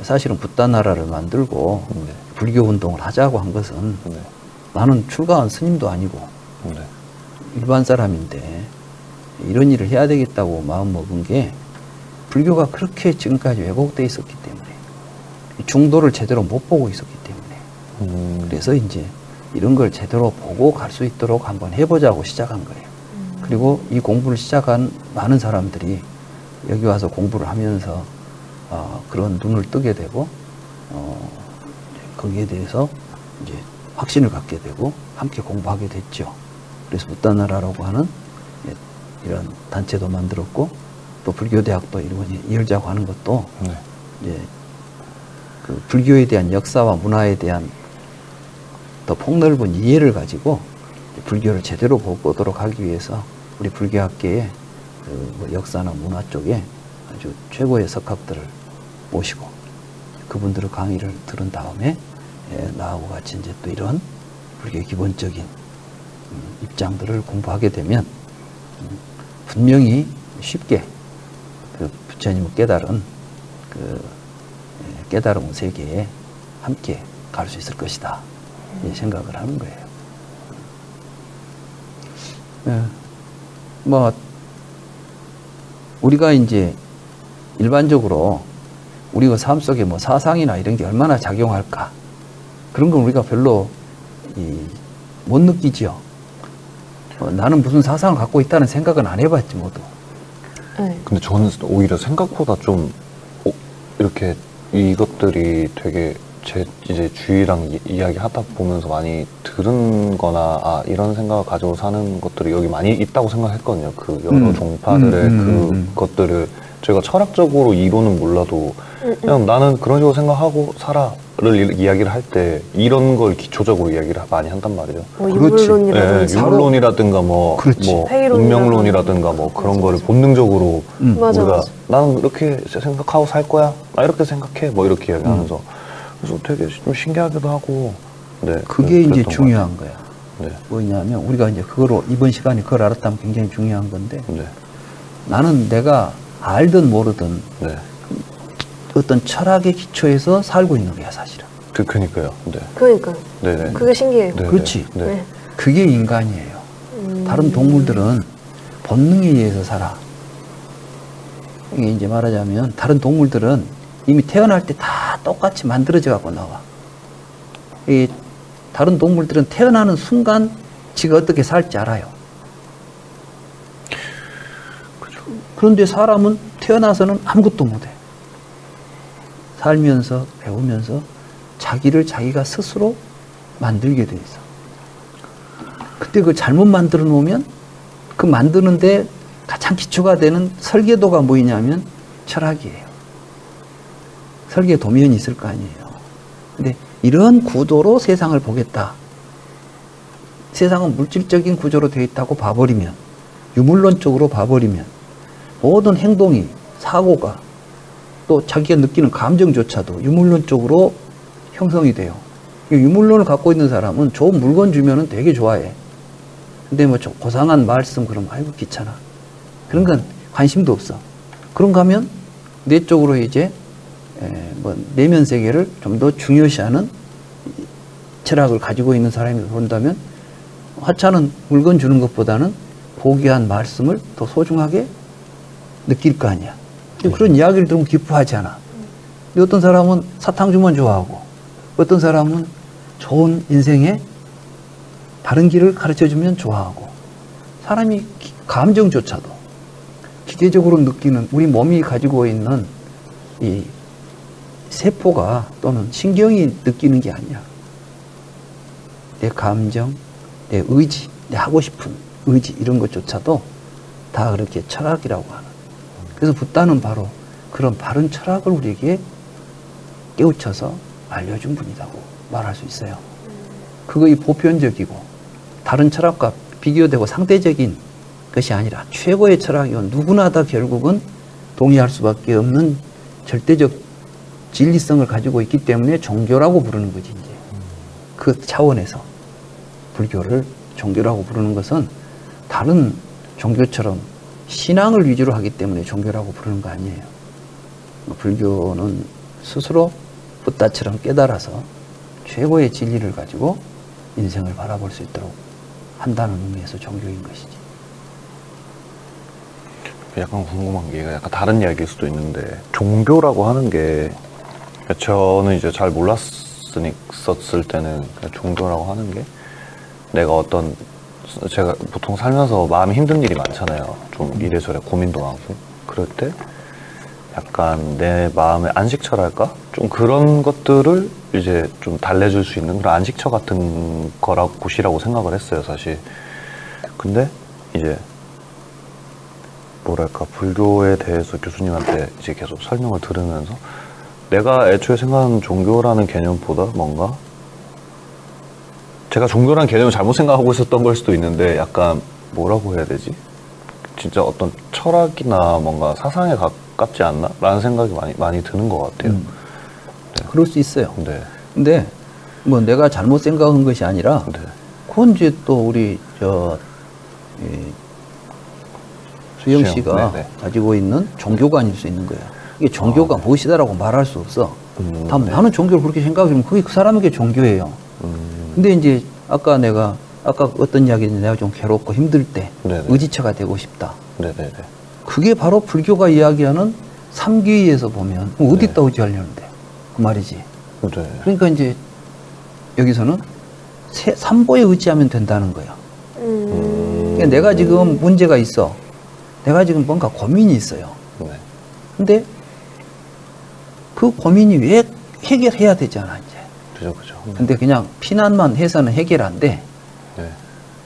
사실은 붓다 나라를 만들고
네.
불교 운동을 하자고 한 것은
네.
나는 출가한 스님도 아니고
네.
일반 사람인데 이런 일을 해야 되겠다고 마음 먹은 게 불교가 그렇게 지금까지 왜곡되어 있었기 때문에 중도를 제대로 못 보고 있었기 때문에 그래서 이제 이런 걸 제대로 보고 갈 수 있도록 한번 해보자고 시작한 거예요. 그리고 이 공부를 시작한 많은 사람들이 여기 와서 공부를 하면서 그런 눈을 뜨게 되고 거기에 대해서 이제 확신을 갖게 되고 함께 공부하게 됐죠. 그래서 붓다나라라고 하는 이런 단체도 만들었고 또 불교대학도 열자고 하는 것도
네.
이제 그 불교에 대한 역사와 문화에 대한 더 폭넓은 이해를 가지고 불교를 제대로 보도록 하기 위해서 우리 불교학계의 그 역사나 문화 쪽에 아주 최고의 석학들을 모시고 그분들의 강의를 들은 다음에 나하고 같이 이제 또 이런 불교의 기본적인 입장들을 공부하게 되면 분명히 쉽게 그 부처님을 깨달은 그 깨달음 세계에 함께 갈 수 있을 것이다. 이 생각을 하는 거예요. 뭐 우리가 이제 일반적으로 우리가 삶 속에 뭐 사상이나 이런 게 얼마나 작용할까 그런 건 우리가 별로 못 느끼죠. 나는 무슨 사상을 갖고 있다는 생각은 안 해봤지 모두.
네.
근데 저는 오히려 생각보다 좀 이렇게 이것들이 되게 제 이제 주위랑 이야기 하다 보면서 많이 들은 거나 이런 생각을 가지고 사는 것들이 여기 많이 있다고 생각했거든요. 그 여러 종파들의 그것들을 저희가 철학적으로 이론은 몰라도 그냥 나는 그런 식으로 생각하고 살아를 이야기를 할 때 이런 걸 기초적으로 이야기를 많이 한단 말이에요.
뭐 유물론이라든지
네, 유물론이라든가 뭐 운명론이라든가 뭐 그런 거를 본능적으로
맞아,
우리가
맞아.
나는 이렇게 생각하고 살 거야. 나 이렇게 생각해. 뭐 이렇게 이야기하면서 그래서 되게 좀 신기하기도 하고. 네,
그게 이제 중요한 거야.
네.
뭐냐면 우리가 이제 그거로 이번 시간에 그걸 알았다면 굉장히 중요한 건데
네.
나는 내가 알든 모르든
네.
어떤 철학의 기초에서 살고 있는 거야 사실은.
그러니까요. 네.
그러니까
네네.
그게 신기해요.
네.
그렇지.
네.
네.
그게 인간이에요. 다른 동물들은 본능에 의해서 살아. 이게 이제 말하자면 다른 동물들은 이미 태어날 때 다 똑같이 만들어져 갖고 나와. 이 다른 동물들은 태어나는 순간 지가 어떻게 살지 알아요.
그렇죠.
그런데 사람은 태어나서는 아무것도 못해. 살면서 배우면서 자기를 자기가 스스로 만들게 돼 있어. 그때 그걸 잘못 만들어 놓으면 그 만드는데 가장 기초가 되는 설계도가 뭐냐면 철학이에요. 설계 도면이 있을 거 아니에요. 근데 이런 구도로 세상을 보겠다. 세상은 물질적인 구조로 되어 있다고 봐버리면, 유물론적으로 봐버리면 모든 행동이, 사고가, 또 자기가 느끼는 감정조차도 유물론적으로 형성이 돼요. 유물론을 갖고 있는 사람은 좋은 물건 주면은 되게 좋아해. 근데 뭐 고상한 말씀 그러면 아이고 귀찮아. 그런 건 관심도 없어. 그런가 하면 내 쪽으로 이제 뭐 내면 세계를 좀 더 중요시하는 철학을 가지고 있는 사람이 본다면 하찮은 물건 주는 것보다는 고귀한 말씀을 더 소중하게 느낄 거 아니야. 그런 이야기를 들으면 기뻐하지 않아. 어떤 사람은 사탕 주면 좋아하고 어떤 사람은 좋은 인생의 바른 길을 가르쳐주면 좋아하고 사람이 감정조차도 기계적으로 느끼는 우리 몸이 가지고 있는 이 세포가 또는 신경이 느끼는 게 아니야. 내 감정, 내 의지, 내 하고 싶은 의지 이런 것조차도 다 그렇게 철학이라고 하는. 그래서 붓다는 바로 그런 바른 철학을 우리에게 깨우쳐서 알려준 분이라고 말할 수 있어요. 그거이 보편적이고 다른 철학과 비교되고 상대적인 것이 아니라 최고의 철학이고 누구나 다 결국은 동의할 수밖에 없는 절대적 진리성을 가지고 있기 때문에 종교라고 부르는 거지, 이제. 그 차원에서. 불교를 종교라고 부르는 것은 다른 종교처럼 신앙을 위주로 하기 때문에 종교라고 부르는 거 아니에요. 불교는 스스로 붓다처럼 깨달아서 최고의 진리를 가지고 인생을 바라볼 수 있도록 한다는 의미에서 종교인 것이지.
약간 궁금한 게 약간 다른 이야기일 수도 있는데 종교라고 하는 게 저는 이제 잘 몰랐었을 때는 종교라고 하는 게 내가 어떤 제가 보통 살면서 마음이 힘든 일이 많잖아요. 좀 이래저래 고민도 많고 그럴 때 약간 내 마음의 안식처랄까? 좀 그런 것들을 이제 좀 달래줄 수 있는 그런 안식처 같은 곳이라고 생각을 했어요, 사실. 근데 이제 뭐랄까 불교에 대해서 교수님한테 이제 계속 설명을 들으면서 내가 애초에 생각하는 종교라는 개념보다 뭔가 제가 종교라는 개념을 잘못 생각하고 있었던 걸 수도 있는데 약간 뭐라고 해야 되지? 진짜 어떤 철학이나 뭔가 사상에 가깝지 않나? 라는 생각이 많이 드는 것 같아요. 네.
그럴 수 있어요.
네.
근데 뭐 내가 잘못 생각한 것이 아니라
네.
그건 이제 또 우리 수영 씨가
네네.
가지고 있는 종교관일 수 있는 거야. 이게 종교가 무엇이다라고 말할 수 없어. 다음
네.
나는 종교를 그렇게 생각하면 그게 그 사람에게 종교예요. 근데 이제 아까 어떤 이야기인지 내가 좀 괴롭고 힘들 때
네네.
의지처가 되고 싶다.
네네네.
그게 바로 불교가 이야기하는 삼귀에서 보면 어디다
네.
의지하려는데 그 말이지.
네.
그러니까 이제 여기서는 삼보에 의지하면 된다는 거야. 그러니까 내가 지금 문제가 있어. 내가 지금 뭔가 고민이 있어요.
네.
근데 그 고민이 왜 해결해야 되잖아, 이제.
그죠, 그죠.
근데 그냥 피난만 해서는 해결 안 돼.
네.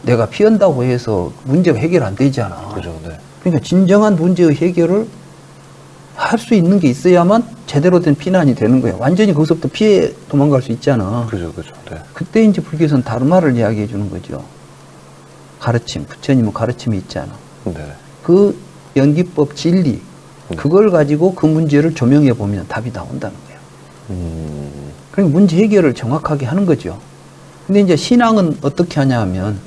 내가 피한다고 해서 문제가 해결 안 되잖아.
그죠, 네.
그러니까 진정한 문제의 해결을 할 수 있는 게 있어야만 제대로 된 피난이 되는 거야. 완전히 거기서부터 피해 도망갈 수 있잖아.
그죠, 그죠. 네.
그때 이제 불교에서는 다르마를 이야기해 주는 거죠. 가르침, 부처님은 가르침이 있잖아.
네.
그 연기법 진리, 그걸 가지고 그 문제를 조명해 보면 답이 나온다는 거야. 그러니까 문제 해결을 정확하게 하는 거죠. 근데 이제 신앙은 어떻게 하냐 하면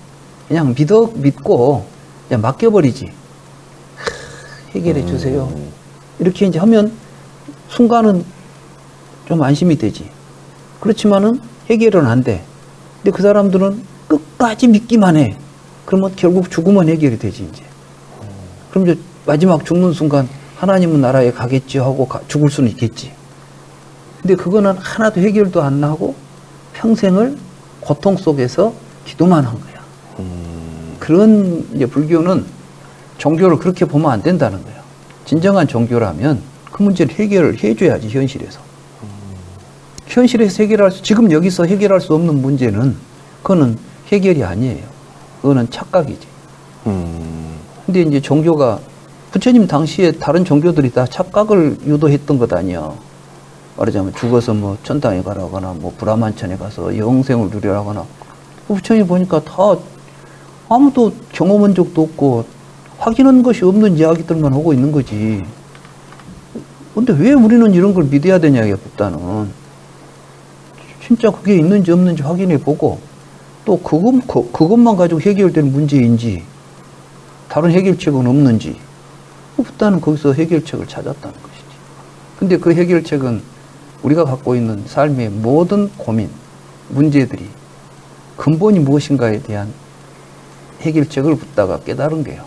그냥 믿고 그냥 맡겨버리지. 해결해 주세요. 이렇게 이제 하면 순간은 좀 안심이 되지. 그렇지만은 해결은 안 돼. 근데 그 사람들은 끝까지 믿기만 해. 그러면 결국 죽으면 해결이 되지, 이제. 그럼 이제 마지막 죽는 순간 하나님은 나라에 가겠지 하고 죽을 수는 있겠지. 근데 그거는 하나도 해결도 안 나고 평생을 고통 속에서 기도만 한 거야. 그런 이제 불교는 종교를 그렇게 보면 안 된다는 거야. 진정한 종교라면 그 문제를 해결을 해줘야지, 현실에서. 현실에서 지금 여기서 해결할 수 없는 문제는 그거는 해결이 아니에요. 그거는 착각이지. 근데 이제 종교가 부처님 당시에 다른 종교들이 다 착각을 유도했던 것 아니야. 말하자면 죽어서 뭐 천당에 가라거나 뭐 브라만천에 가서 영생을 누리라거나. 부처님 보니까 다 아무도 경험한 적도 없고 확인한 것이 없는 이야기들만 하고 있는 거지. 근데 왜 우리는 이런 걸 믿어야 되냐기보다는 진짜 그게 있는지 없는지 확인해 보고 또 그것만 가지고 해결되는 문제인지 다른 해결책은 없는지 보다는 거기서 해결책을 찾았다는 것이지. 근데 그 해결책은 우리가 갖고 있는 삶의 모든 고민, 문제들이 근본이 무엇인가에 대한 해결책을 묻다가 깨달은 거예요.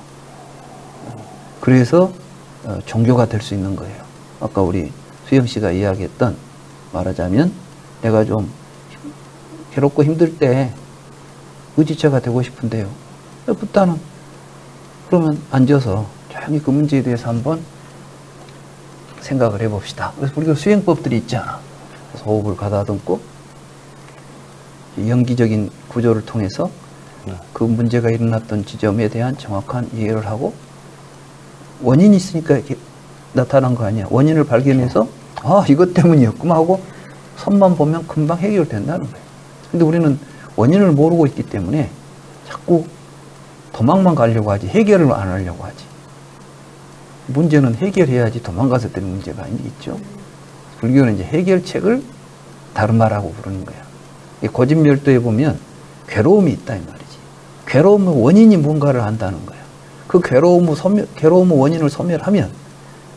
그래서 종교가 될 수 있는 거예요. 아까 우리 수영 씨가 이야기했던, 말하자면 내가 좀 괴롭고 힘들 때 의지처가 되고 싶은데요. 부다는 그러면 앉아서 조용히 그 문제에 대해서 한번 생각을 해봅시다. 그래서 우리가 수행법들이 있잖아. 그래서 호흡을 가다듬고 연기적인 구조를 통해서 그 문제가 일어났던 지점에 대한 정확한 이해를 하고, 원인이 있으니까 이렇게 나타난 거 아니야. 원인을 발견해서 이것 때문이었구만 하고 선만 보면 금방 해결된다는 거예요. 근데 우리는 원인을 모르고 있기 때문에 자꾸 도망만 가려고 하지 해결을 안 하려고 하지. 문제는 해결해야지 도망가서 되는 문제가 아니겠죠. 불교는 이제 해결책을 다르마라고 부르는 거야. 고집멸도에 보면 괴로움이 있다 이 말이지. 괴로움의 원인이 뭔가를 안다는 거야. 그 괴로움의 원인을 소멸하면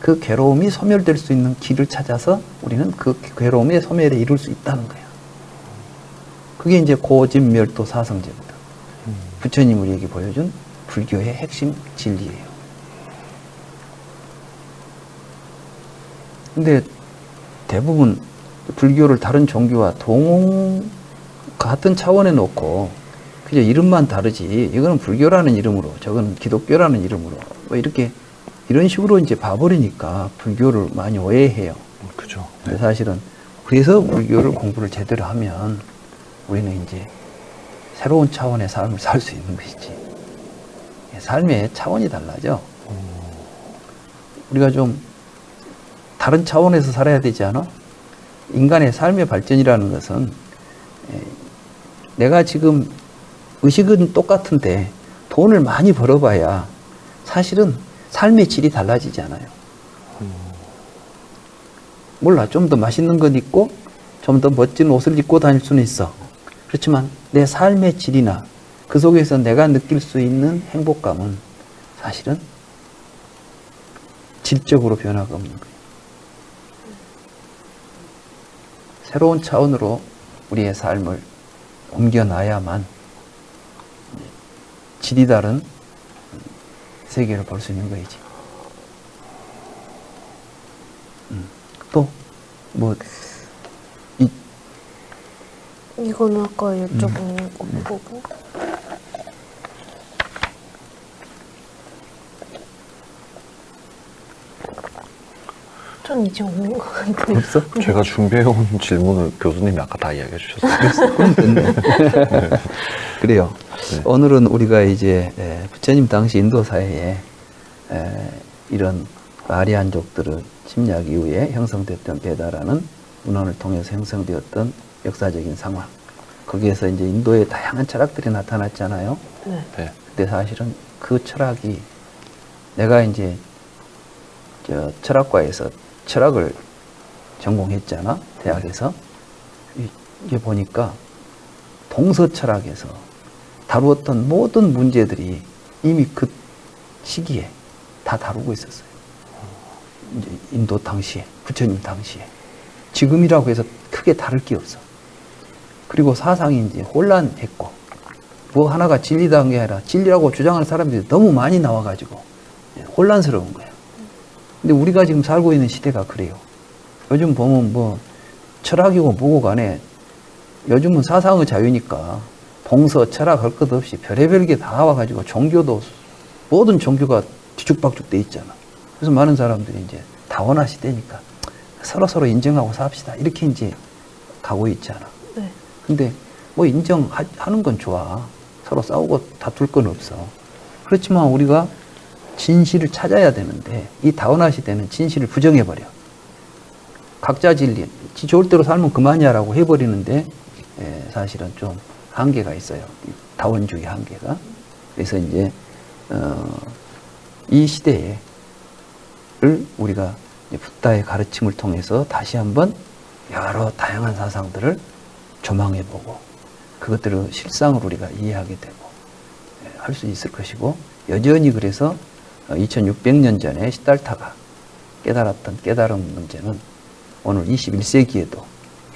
그 괴로움이 소멸될 수 있는 길을 찾아서 우리는 그 괴로움의 소멸에 이룰 수 있다는 거야. 그게 이제 고집멸도 사성제입니다. 부처님 우리에게 보여준 불교의 핵심 진리예요. 근데 대부분 불교를 다른 종교와 같은 차원에 놓고 그저 이름만 다르지, 이거는 불교라는 이름으로 저거는 기독교라는 이름으로 뭐 이런 식으로 이제 봐버리니까 불교를 많이 오해해요.
그죠.
근데 사실은 그래서 불교를 공부를 제대로 하면 우리는 이제 새로운 차원의 삶을 살 수 있는 것이지. 삶의 차원이 달라져. 우리가 좀 다른 차원에서 살아야 되지 않아? 인간의 삶의 발전이라는 것은 내가 지금 의식은 똑같은데 돈을 많이 벌어봐야 사실은 삶의 질이 달라지지 않아요. 몰라, 좀 더 맛있는 건 있고 좀 더 멋진 옷을 입고 다닐 수는 있어. 그렇지만 내 삶의 질이나 그 속에서 내가 느낄 수 있는 행복감은 사실은 질적으로 변화가 없는 거예요. 새로운 차원으로 우리의 삶을 옮겨놔야만 질이 다른 세계를 볼 수 있는 거이지. 또 뭐
이거는 아까 여쭤본 거고. 전 이제 없는 것 같아요.
없어?
제가 준비해온 질문을 교수님이 아까 다 이야기해 주셨어요.
그럼 됐네. 그래요.
네.
오늘은 우리가 이제 부처님 당시 인도 사회에 이런 아리안족들을 침략 이후에 형성됐던 베다라는 문헌을 통해서 형성되었던 역사적인 상황. 거기에서 이제 인도의 다양한 철학들이 나타났잖아요.
네.
네.
근데 사실은 그 철학이 내가 이제 철학과에서 철학을 전공했잖아. 대학에서. 이게 보니까 동서철학에서 다루었던 모든 문제들이 이미 그 시기에 다 다루고 있었어요. 이제 인도 당시에, 부처님 당시에. 지금이라고 해서 크게 다를 게 없어. 그리고 사상이 이제 혼란했고, 뭐 하나가 진리다는 게 아니라 진리라고 주장하는 사람들이 너무 많이 나와가지고 혼란스러운 거예요. 근데 우리가 지금 살고 있는 시대가 그래요. 요즘 보면 뭐 철학이고 뭐고 간에 요즘은 사상의 자유니까 동서 철학 할 것 없이 별의별 게 다 와가지고 종교도 모든 종교가 뒤죽박죽 돼 있잖아. 그래서 많은 사람들이 이제 다원화 시대니까 서로 인정하고 삽시다 이렇게 이제 가고 있잖아.
네.
근데 뭐 인정하는 건 좋아. 서로 싸우고 다툴 건 없어. 그렇지만 우리가 진실을 찾아야 되는데 이 다원화 시대는 진실을 부정해버려. 각자 진리, 지 좋을 대로 살면 그만이야라고 해버리는데 사실은 좀 한계가 있어요. 이 다원주의 한계가. 그래서 이제 이 시대를 우리가 붓다의 가르침을 통해서 다시 한번 여러 다양한 사상들을 조망해보고 그것들을 실상으로 우리가 이해하게 되고 할 수 있을 것이고 여전히 그래서 2600년 전에 시달타가 깨달았던 깨달음 문제는 오늘 21세기에도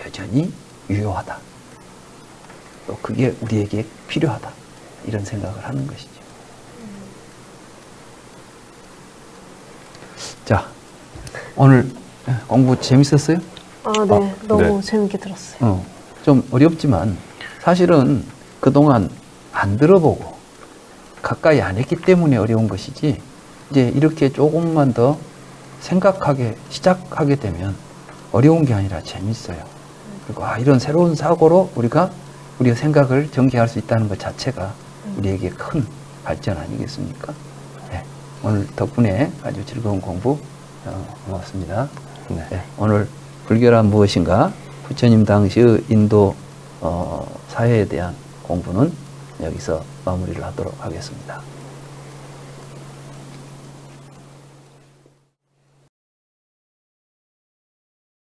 여전히 유효하다. 또 그게 우리에게 필요하다. 이런 생각을 하는 것이죠. 자, 오늘 공부 재밌었어요?
아, 네. 너무
네.
재밌게 들었어요.
좀 어렵지만 사실은 그동안 안 들어보고 가까이 안 했기 때문에 어려운 것이지 이제 이렇게 조금만 더 생각하게 시작하게 되면 어려운 게 아니라 재밌어요. 그리고 이런 새로운 사고로 우리가 우리의 생각을 전개할 수 있다는 것 자체가 우리에게 큰 발전 아니겠습니까? 네, 오늘 덕분에 아주 즐거운 공부 고맙습니다. 네, 오늘 불교란 무엇인가? 부처님 당시의 인도 사회에 대한 공부는 여기서 마무리를 하도록 하겠습니다.